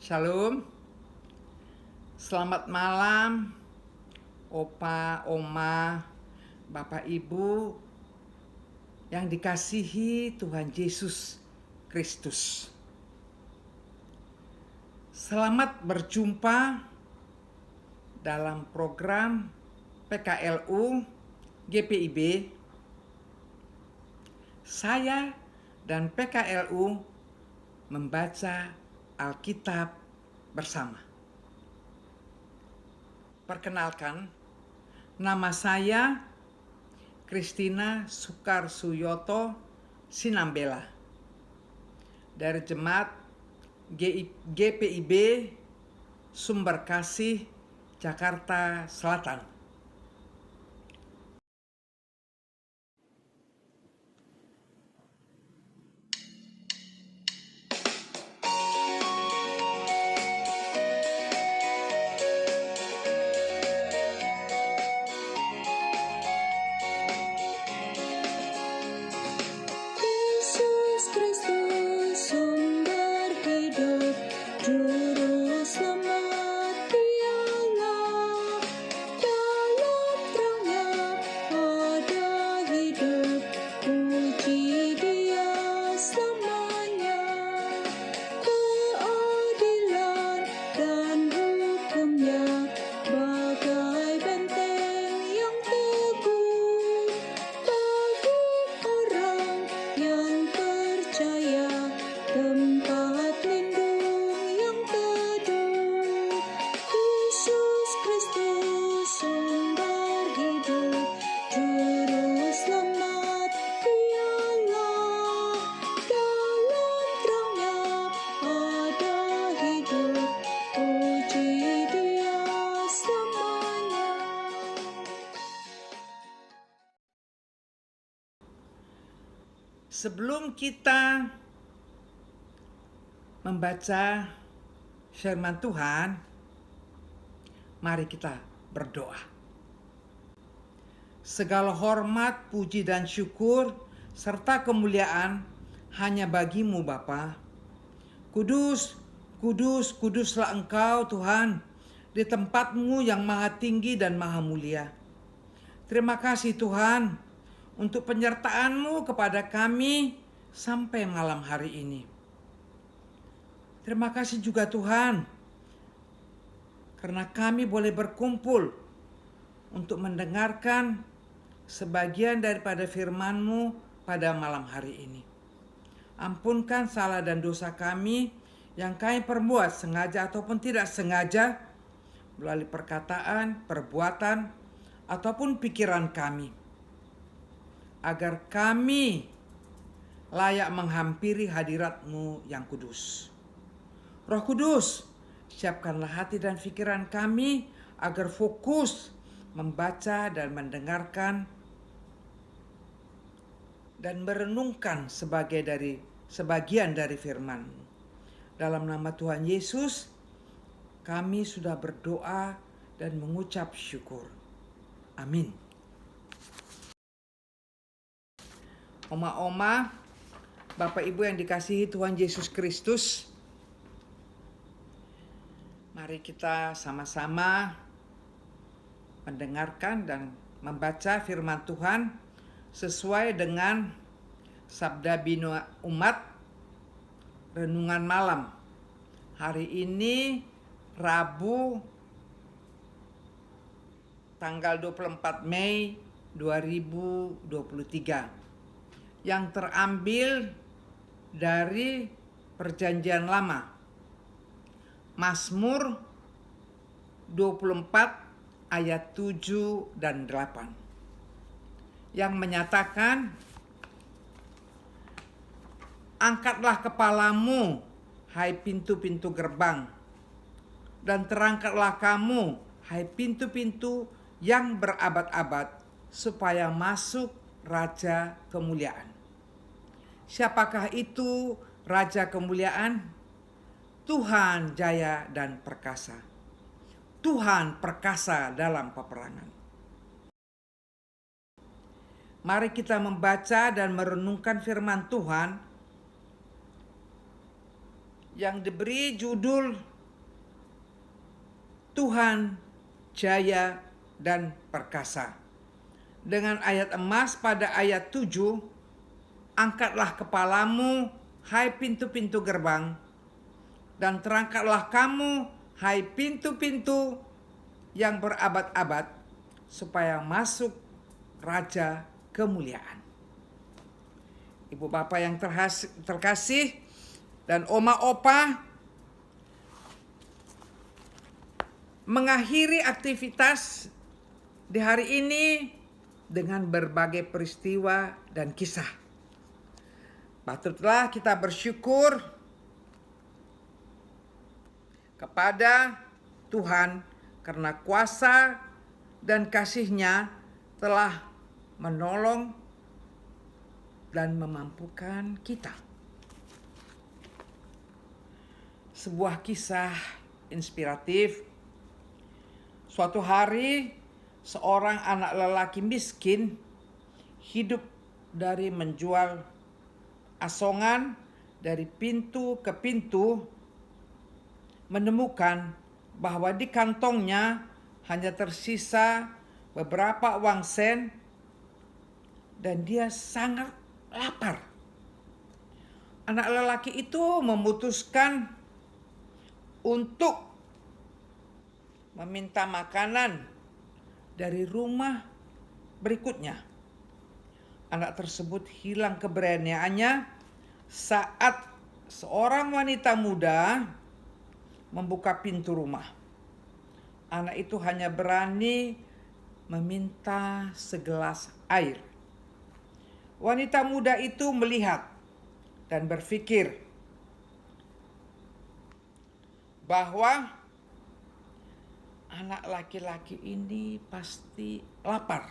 Shalom, selamat malam, Opa, Oma, Bapak Ibu yang dikasihi Tuhan Yesus Kristus. Selamat berjumpa dalam program PKLU GPIB. Saya dan PKLU membaca Alkitab bersama. Perkenalkan, nama saya Christina Sukarsuyoto Sinambela dari Jemaat GPIB Sumber Kasih, Jakarta Selatan. Sebelum kita membaca firman Tuhan, mari kita berdoa. Segala hormat, puji dan syukur serta kemuliaan hanya bagimu Bapa. Kudus, kudus, kuduslah Engkau Tuhan di tempatmu yang maha tinggi dan maha mulia. Terima kasih Tuhan untuk penyertaan-Mu kepada kami sampai malam hari ini. Terima kasih juga Tuhan, karena kami boleh berkumpul untuk mendengarkan sebagian daripada firman-Mu pada malam hari ini. Ampunkan salah dan dosa kami yang kami perbuat sengaja ataupun tidak sengaja melalui perkataan, perbuatan, ataupun pikiran kami, agar kami layak menghampiri hadirat-Mu yang kudus. Roh Kudus, siapkanlah hati dan pikiran kami agar fokus membaca dan mendengarkan dan merenungkan sebagian dari firman-Mu. Dalam nama Tuhan Yesus, kami sudah berdoa dan mengucap syukur. Amin. Oma-oma, Bapak Ibu yang dikasihi Tuhan Yesus Kristus, mari kita sama-sama mendengarkan dan membaca firman Tuhan sesuai dengan Sabda Bina Umat Renungan Malam. Hari ini Rabu tanggal 24 Mei 2023. Yang terambil dari Perjanjian Lama, Mazmur 24 ayat 7 dan 8, yang menyatakan, angkatlah kepalamu, hai pintu-pintu gerbang, dan terangkatlah kamu, hai pintu-pintu yang berabad-abad, supaya masuk Raja Kemuliaan. Siapakah itu Raja Kemuliaan? Tuhan jaya dan perkasa. Tuhan perkasa dalam peperangan. Mari kita membaca dan merenungkan firman Tuhan yang diberi judul Tuhan jaya dan perkasa. Dengan ayat emas pada ayat 7, angkatlah kepalamu, hai pintu-pintu gerbang, dan terangkatlah kamu, hai pintu-pintu yang berabad-abad, supaya masuk Raja kemuliaan. Ibu bapak yang terkasih dan oma opa, mengakhiri aktivitas di hari ini dengan berbagai peristiwa dan kisah. Patutlah kita bersyukur kepada Tuhan karena kuasa dan kasih-Nya telah menolong dan memampukan kita. Sebuah kisah inspiratif. Suatu hari, seorang anak lelaki miskin hidup dari menjual asongan dari pintu ke pintu, menemukan bahwa di kantongnya hanya tersisa beberapa uang sen dan dia sangat lapar. Anak lelaki itu memutuskan untuk meminta makanan dari rumah berikutnya. Anak tersebut hilang keberaniannya saat seorang wanita muda membuka pintu rumah. Anak itu hanya berani meminta segelas air. Wanita muda itu melihat dan berpikir bahwa anak laki-laki ini pasti lapar.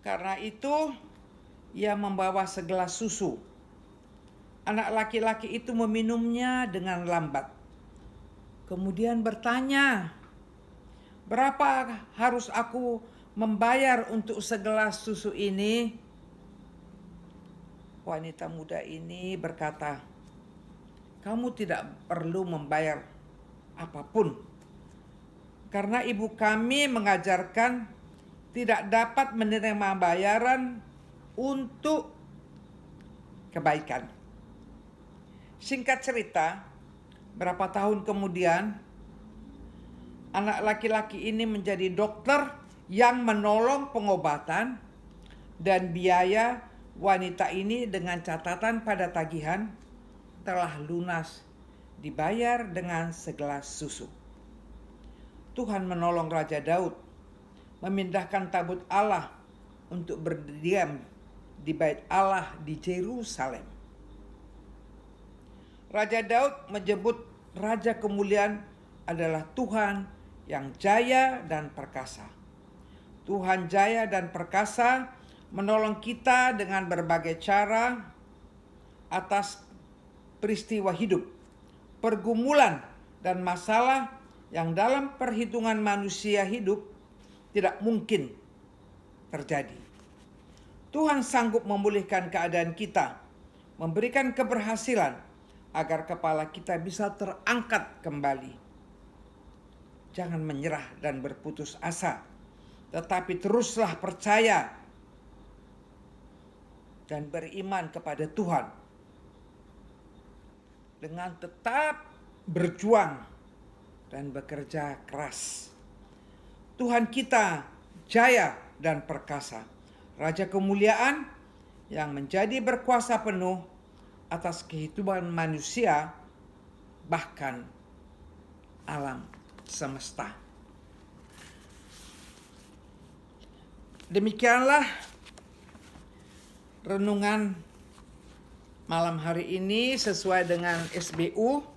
Karena itu, ia membawa segelas susu. Anak laki-laki itu meminumnya dengan lambat. Kemudian bertanya, "Berapa harus aku membayar untuk segelas susu ini?" Wanita muda ini berkata, "Kamu tidak perlu membayar apapun, karena ibu kami mengajarkan tidak dapat menerima bayaran untuk kebaikan." Singkat cerita, berapa tahun kemudian, anak laki-laki ini menjadi dokter yang menolong pengobatan dan biaya wanita ini dengan catatan pada tagihan telah lunas dibayar dengan segelas susu. Tuhan menolong Raja Daud memindahkan tabut Allah untuk berdiam di bait Allah di Yerusalem. Raja Daud menyebut Raja kemuliaan adalah Tuhan yang jaya dan perkasa. Tuhan jaya dan perkasa menolong kita dengan berbagai cara atas peristiwa hidup, pergumulan, dan masalah yang dalam perhitungan manusia hidup tidak mungkin terjadi. Tuhan sanggup memulihkan keadaan kita, memberikan keberhasilan agar kepala kita bisa terangkat kembali. Jangan menyerah dan berputus asa, tetapi teruslah percaya dan beriman kepada Tuhan dengan tetap berjuang dan bekerja keras. Tuhan kita jaya dan perkasa, Raja kemuliaan yang menjadi berkuasa penuh atas kehidupan manusia, bahkan alam semesta. Demikianlah renungan malam hari ini sesuai dengan SBU.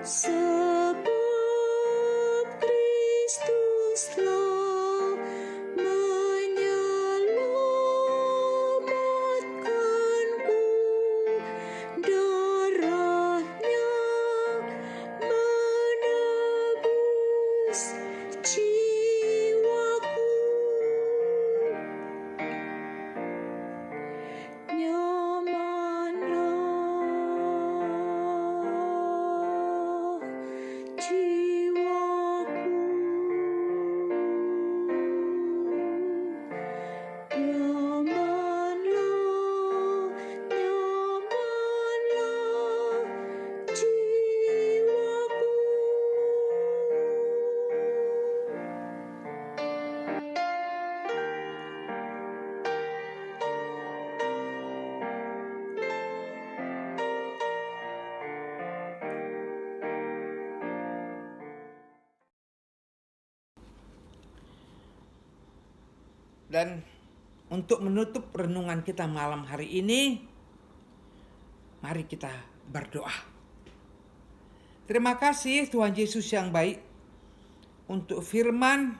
Sebab Kristuslah menyelamatkanku, darahnya menebus jiwaku. Nyamanlah jiwaku, nyamanlah, nyamanlah jiwaku. Dan untuk menutup renungan kita malam hari ini, mari kita berdoa. Terima kasih Tuhan Yesus yang baik untuk firman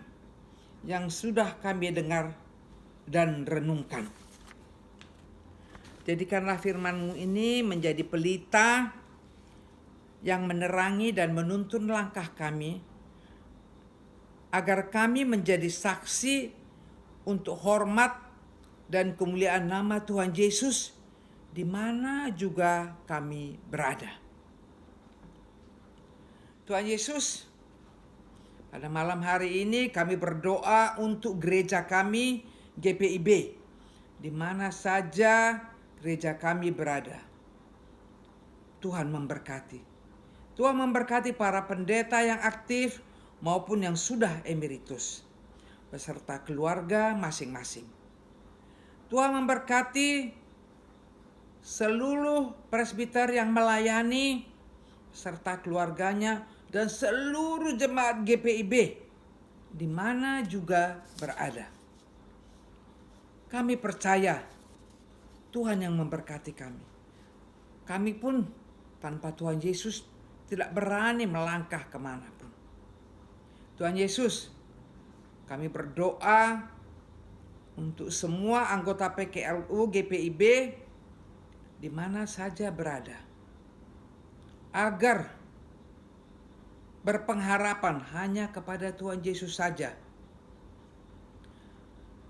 yang sudah kami dengar dan renungkan. Jadikanlah firman-Mu ini menjadi pelita yang menerangi dan menuntun langkah kami, agar kami menjadi saksi untuk hormat dan kemuliaan nama Tuhan Yesus di mana juga kami berada. Tuhan Yesus, pada malam hari ini kami berdoa untuk gereja kami GPIB, di mana saja gereja kami berada. Tuhan memberkati. Tuhan memberkati para pendeta yang aktif maupun yang sudah emeritus, beserta keluarga masing-masing. Tuhan memberkati seluruh presbiter yang melayani serta keluarganya dan seluruh jemaat GPIB di mana juga berada. Kami percaya Tuhan yang memberkati kami. Kami pun tanpa Tuhan Yesus tidak berani melangkah kemanapun. Tuhan Yesus, kami berdoa untuk semua anggota PKLU GPIB di mana saja berada, agar berpengharapan hanya kepada Tuhan Yesus saja.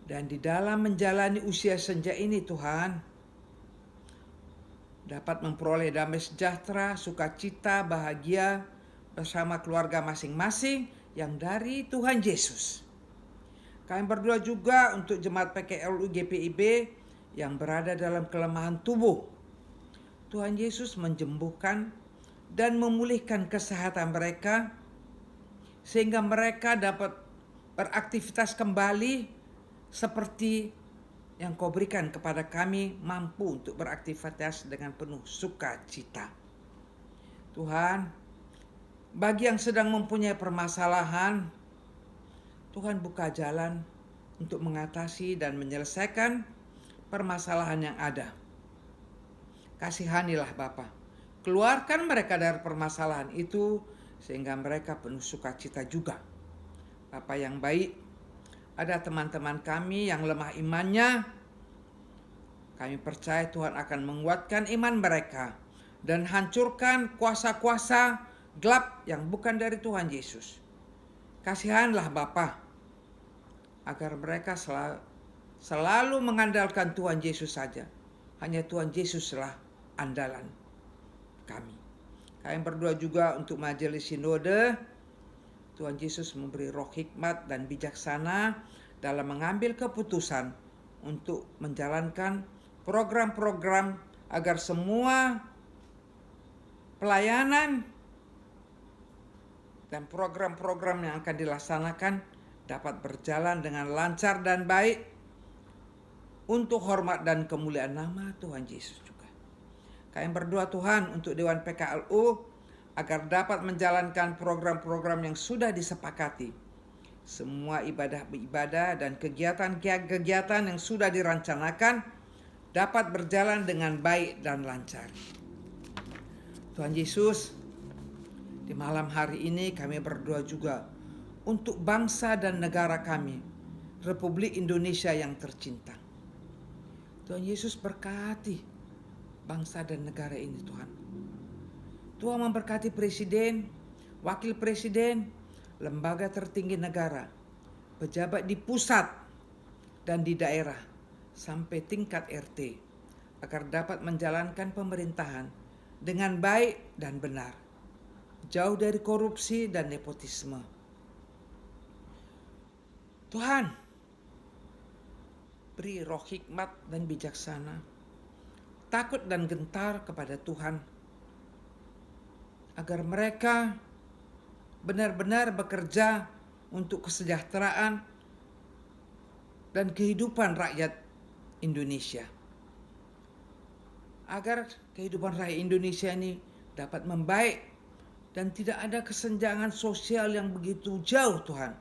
Dan di dalam menjalani usia senja ini Tuhan, dapat memperoleh damai sejahtera, sukacita, bahagia bersama keluarga masing-masing yang dari Tuhan Yesus. Kami berdoa juga untuk jemaat PKLU GPIB yang berada dalam kelemahan tubuh. Tuhan Yesus menjembuhkan dan memulihkan kesehatan mereka, sehingga mereka dapat beraktivitas kembali seperti yang Kau berikan kepada kami, mampu untuk beraktivitas dengan penuh sukacita. Tuhan, bagi yang sedang mempunyai permasalahan, Tuhan buka jalan untuk mengatasi dan menyelesaikan permasalahan yang ada. Kasihanilah Bapa, keluarkan mereka dari permasalahan itu sehingga mereka penuh sukacita juga. Bapa yang baik, ada teman-teman kami yang lemah imannya. Kami percaya Tuhan akan menguatkan iman mereka dan hancurkan kuasa-kuasa gelap yang bukan dari Tuhan Yesus. Kasihanlah Bapa, agar mereka selalu mengandalkan Tuhan Yesus saja. Hanya Tuhan Yesuslah andalan kami. Kami berdoa juga untuk majelis sinode. Tuhan Yesus memberi roh hikmat dan bijaksana dalam mengambil keputusan untuk menjalankan program-program agar semua pelayanan dan program-program yang akan dilaksanakan dapat berjalan dengan lancar dan baik untuk hormat dan kemuliaan nama Tuhan Yesus juga. Kami berdoa Tuhan untuk Dewan PKLU agar dapat menjalankan program-program yang sudah disepakati. Semua ibadah-ibadah dan kegiatan-kegiatan yang sudah dirancanakan dapat berjalan dengan baik dan lancar. Tuhan Yesus, Di malam hari ini kami berdoa juga untuk bangsa dan negara kami, Republik Indonesia yang tercinta. Tuhan Yesus berkati bangsa dan negara ini Tuhan. Tuhan memberkati presiden, wakil presiden, lembaga tertinggi negara, pejabat di pusat dan di daerah, sampai tingkat RT, agar dapat menjalankan pemerintahan dengan baik dan benar, jauh dari korupsi dan nepotisme. Tuhan, beri roh hikmat dan bijaksana, takut dan gentar kepada Tuhan, agar mereka benar-benar bekerja untuk kesejahteraan dan kehidupan rakyat Indonesia. Agar kehidupan rakyat Indonesia ini dapat membaik dan tidak ada kesenjangan sosial yang begitu jauh Tuhan.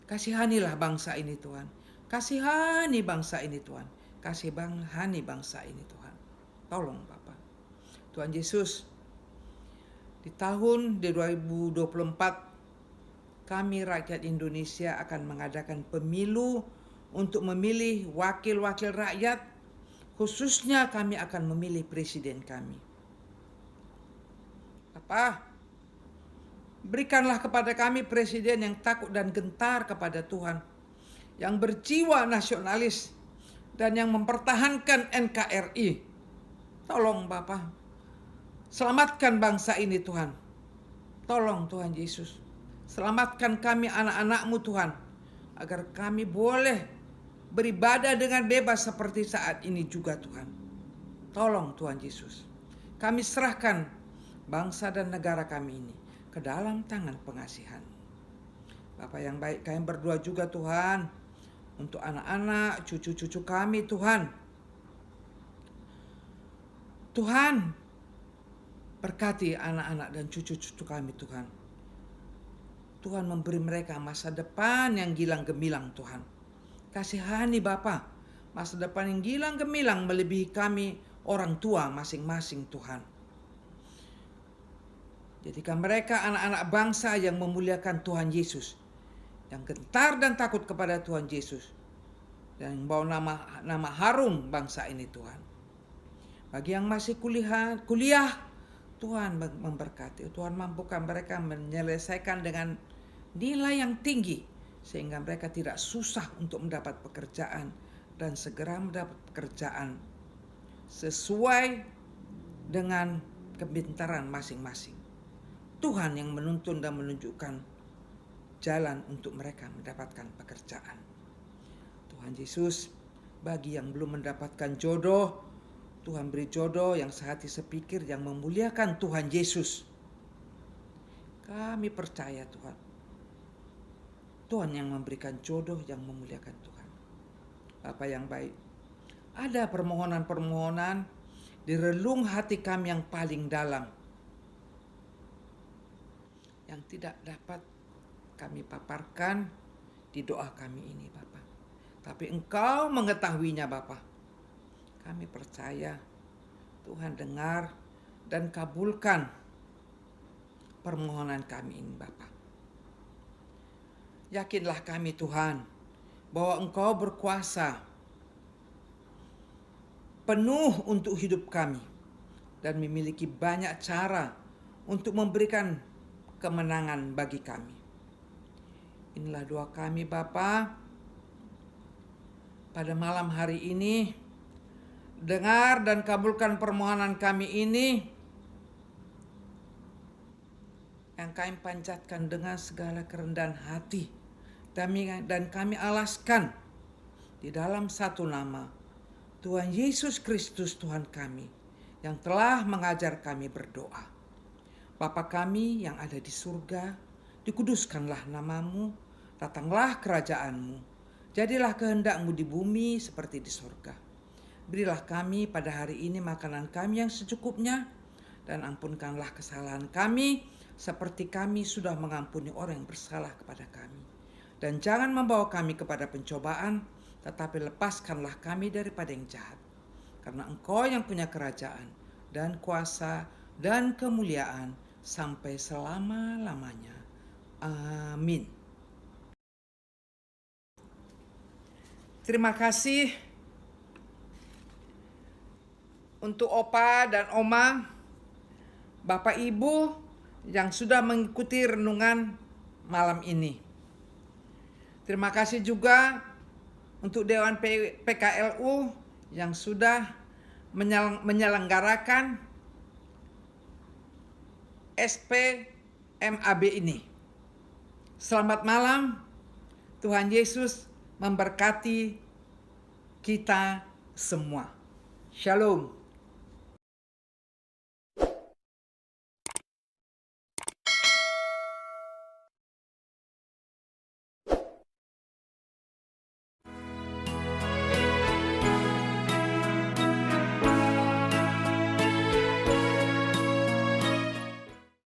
Kasihanilah bangsa ini Tuhan. Kasihani bangsa ini Tuhan. Kasihani bangsa ini Tuhan. Tolong Bapa. Tuhan Yesus, di tahun 2024 kami rakyat Indonesia akan mengadakan pemilu untuk memilih wakil-wakil rakyat. Khususnya kami akan memilih presiden kami. Bapa, berikanlah kepada kami presiden yang takut dan gentar kepada Tuhan, yang berjiwa nasionalis dan yang mempertahankan NKRI. Tolong Bapa, selamatkan bangsa ini Tuhan. Tolong Tuhan Yesus, selamatkan kami anak-anak-Mu Tuhan, agar kami boleh beribadah dengan bebas seperti saat ini juga Tuhan. Tolong Tuhan Yesus, kami serahkan bangsa dan negara kami ini ke dalam tangan pengasihan. Bapa yang baik, kami berdoa juga Tuhan untuk anak-anak, cucu-cucu kami Tuhan. Tuhan, berkati anak-anak dan cucu-cucu kami Tuhan. Tuhan memberi mereka masa depan yang gilang gemilang Tuhan. Kasihani Bapa, masa depan yang gilang gemilang melebihi kami orang tua masing-masing Tuhan. Jadikan mereka anak-anak bangsa yang memuliakan Tuhan Yesus, yang gentar dan takut kepada Tuhan Yesus, dan membawa nama harum bangsa ini Tuhan. Bagi yang masih kuliah, Tuhan memberkati. Tuhan mampukan mereka menyelesaikan dengan nilai yang tinggi, sehingga mereka tidak susah untuk mendapat pekerjaan dan segera mendapat pekerjaan sesuai dengan kepintaran masing-masing. Tuhan yang menuntun dan menunjukkan jalan untuk mereka mendapatkan pekerjaan. Tuhan Yesus, bagi yang belum mendapatkan jodoh, Tuhan beri jodoh yang sehati sepikir, yang memuliakan Tuhan Yesus. Kami percaya Tuhan, Tuhan yang memberikan jodoh yang memuliakan Tuhan. Bapa yang baik, ada permohonan-permohonan di relung hati kami yang paling dalam, yang tidak dapat kami paparkan di doa kami ini Bapa. Tapi Engkau mengetahuinya Bapa. Kami percaya Tuhan dengar dan kabulkan permohonan kami ini Bapa. Yakinlah kami Tuhan, bahwa Engkau berkuasa penuh untuk hidup kami, dan memiliki banyak cara untuk memberikan kemenangan bagi kami. Inilah doa kami Bapa pada malam hari ini. Dengar dan kabulkan permohonan kami ini, yang kami panjatkan dengan segala kerendahan hati. Dan kami alaskan di dalam satu nama, Tuhan Yesus Kristus Tuhan kami, yang telah mengajar kami berdoa. Bapa kami yang ada di surga, dikuduskanlah namamu, datanglah kerajaanmu, jadilah kehendak-Mu di bumi seperti di surga. Berilah kami pada hari ini makanan kami yang secukupnya, dan ampunkanlah kesalahan kami seperti kami sudah mengampuni orang yang bersalah kepada kami. Dan jangan membawa kami kepada pencobaan, tetapi lepaskanlah kami daripada yang jahat. Karena Engkau yang punya kerajaan dan kuasa dan kemuliaan sampai selama-lamanya. Amin. Terima kasih untuk Opa dan Oma, Bapak Ibu yang sudah mengikuti renungan malam ini. Terima kasih juga untuk Dewan PKLU yang sudah menyelenggarakan SPMAB ini. Selamat malam, Tuhan Yesus memberkati kita semua. Shalom.